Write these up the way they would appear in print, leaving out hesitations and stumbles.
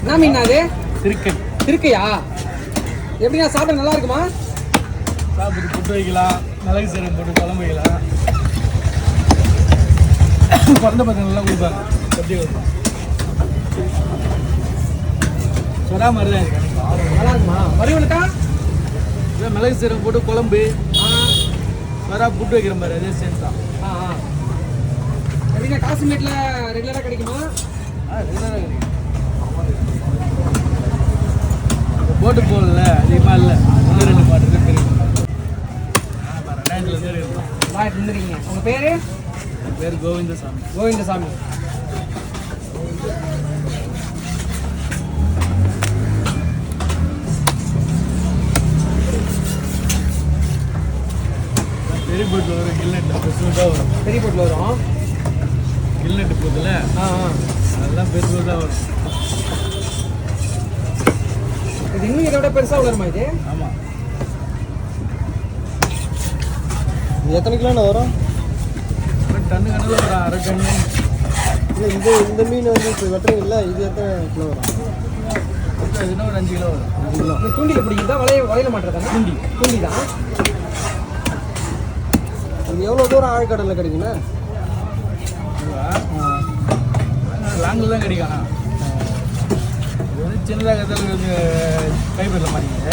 என்ன மீன் அது? திருக்கை. திருக்கையா? எப்படின்னா சாப்பிட நல்லா இருக்குமா? சாப்பிட்டு புட்டு வைக்கலாம், மிளகு சீரகம் போட்டு குழம்பு வைக்கலாம். பிறந்த பசங்கள்லாம் கொடுப்பாங்க. எப்படி கொடுப்பாங்க? சொரா மாதிரி தான் இருக்கு. நல்லா இருக்குமா? வரிவலுக்கா? இதை மிளகு சீரகம் போட்டு குழம்பு, சொரா புட்டு வைக்கிற மாதிரி அதே சேம் தான். எப்படின்னா காசிமேட்டில் ரெகுலராக கிடைக்குமா? ரெகுலராக கிடைக்கும். போட்டு போகல அதிகமாக இல்லை, 1-2 மாட்டு இருக்கு. இருந்துருக்கீங்க. உங்கள் பேர்? என் பேர் கோவிந்தசாமி. கோவிந்தசாமி. பெரிய போட்டில் வரும் கில்நெட்டு பெருசுதான் வரும். பெரிய போட்டில் வரும் கில்நெட்டு போதில் அதெல்லாம் பெருசுதான் வரும். இது இன்னும் இதை விட பெருசாக வளருமா இது? ஆமாம். இது எத்தனை கிலோண்ணா வரும்? டன்னு கணக்கில் வரும், 1/2 டன்னு. இல்லை இந்த மீன் வந்து இப்போ வெட்டுறீங்களா, இது எத்தனை கிலோ வரும்? அதுன்னா ஒரு 5 கிலோ வரும். 5 கிலோ. இந்த தூண்டியில் பிடிக்கிறதா வலையில மாட்டுறதா? தூண்டி தான். அது எவ்வளோ தூரம் ஆழ்கடலில் கிடைக்குண்ணா? லாங்கில் தான் கிடைக்கும். இது வந்து சின்னதாக கதல் கைப்பரில் மாட்டிங்க.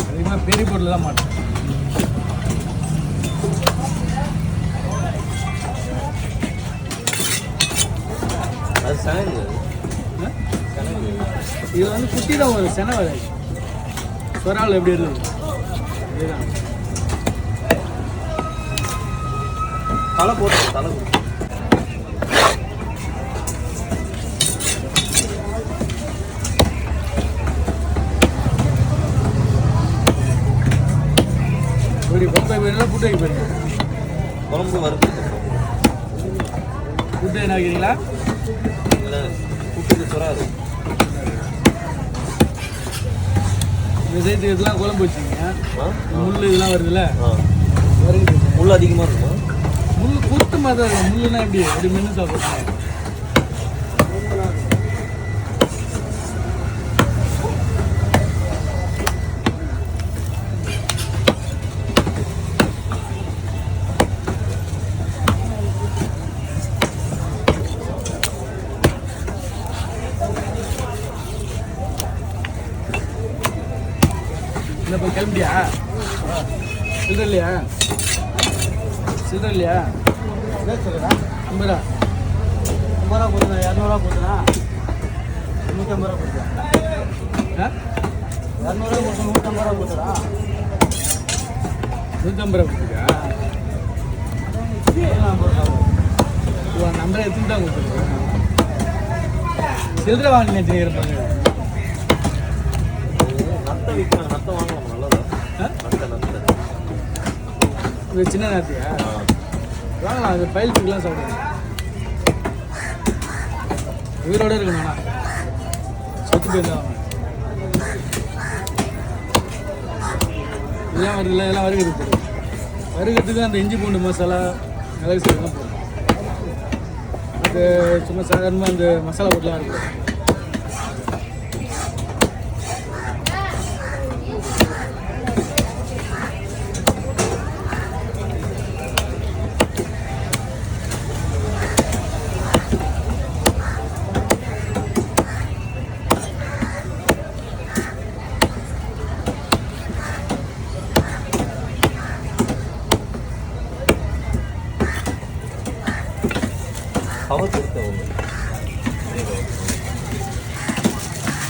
அதிகமாக பெரிய பொருள் தான் மாட்டேன். அது சனங்கு. இது வந்து குட்டி தான் வரும், செனை வராது. சொராவில் எப்படி இருக்குது இதுதான். தலை போட்டு தலை இப்படி பொம்பை போயிருந்தா புட்டு வைக்க போயிருங்க. குழம்பு வறுத்து புட்டு என்ன வைக்கிறீங்களா? புட்டுக்கு சொராது. இந்த சேர்த்து இதெல்லாம் குழம்பு வச்சுங்க. முள் இதெல்லாம் வருதுல்ல, முள் அதிகமாக இருக்குமா? முள் குத்து மாதிரி தான் இருக்கும். முள்ளுனா எப்படி மென்று சாப்பிடுங்க. இல்லை இப்போ கிளம்பியா? சில்லற இல்லையா? சில்லற இல்லையா? என்ன சொல்லுறா? 50 ரூபா. 50 ரூபா கொடுத்தா, 200 ரூபா கொடுத்தா, 150 ரூபா கொடுத்தா. 200 ரூபா கொடுத்தா, 150 ரூபா கொடுத்தா. 150 ரூபா கொடுத்துருக்கா? நம்பரை எடுத்துட்டு தான் கொடுத்துருக்கேன். சில்லறை வாங்கி நினைச்சிருப்பாங்க. நத்தை விற்கிறாங்க, நத்தை வாங்கலாம் நல்லதா? நத்தை இது சின்ன நேரத்தையா வாங்கலாம். அது பயில்ஸுக்கெல்லாம் சாப்பிடுங்க. உயிரோடு இருக்கணும்ண்ணா, சொத்து போயிருந்தா இதெல்லாம் வருதுல்ல, இதெல்லாம் வறுக்கிறது. வறுக்கிறதுக்கு அந்த இஞ்சி பூண்டு மசாலா மிளகு சீரகம் போடும். அது சும்மா சாதாரணமாக அந்த மசாலா போட்டுலாம் இருக்கும். ಅವತ್ತು ಇರ್ತವೆ